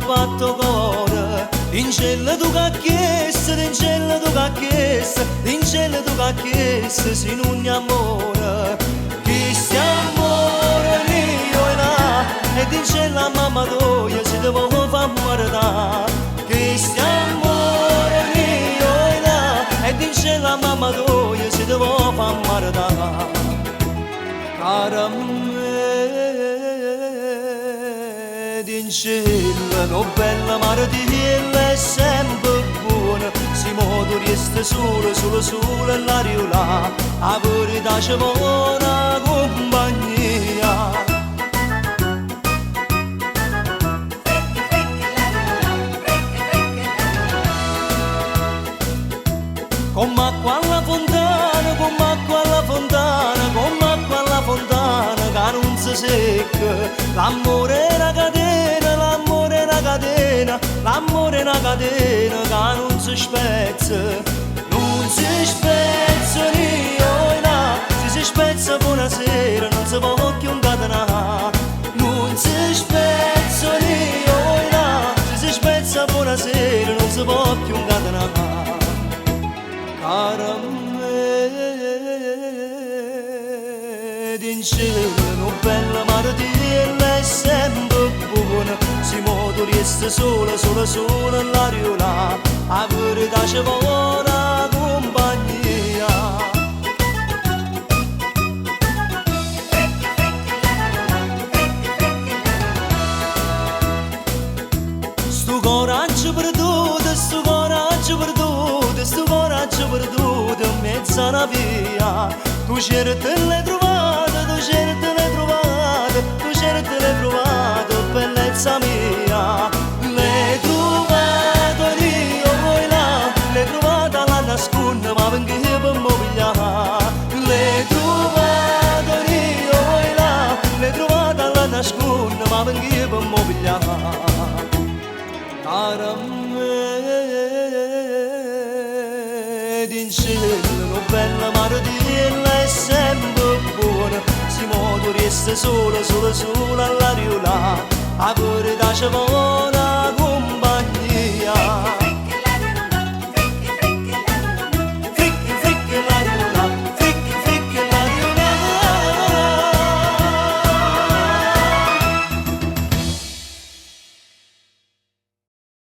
fatto cuore, in cielo tu cacchiesse, in cielo tu cacchiesse, in cielo tu cacchiesse, si non è amore, chi sia amore mio e là, ed in cielo a mamma tua si devo far guardare, chi sia amore mio e là, ed in cielo a mamma tua si devo far guardare, cara in cielo, no bella martella è sempre buona, si modo resta solo, solo, solo l'aria là, a verità c'è buona compagnia. Come acqua alla fontana, come acqua alla fontana, come acqua alla fontana, che non si secca, l'amore è una catena, l'amore è una catena, l'amore è una catena, che non si spezza, non si spezza io e là, se si spezza buonasera non si può più incatenare, non si spezza io e là, se si spezza buonasera non si può più incatenare. Cara me, in cielo, bella martella è sempre buona, si modo resta sola, sola, sola l'aria là, a verità c'è buona compagnia. Sto coraggio perduto, sto coraggio perduto, sto coraggio perduto in mezzo alla via, tu certe l'hai trovata, tu certe l'hai trovata, tu certe l'hai trovata, bellezza mia, l'hai trovata io voi là, l'hai trovata la nasconda ma venga per mobiliare, l'hai trovata io voi là, l'hai trovata la nasconda ma venga per mobiliare. Cara me, in cielo, bella martella è sempre buona, si modo resta sola, sola, sola all'aria là, a verità c'è buona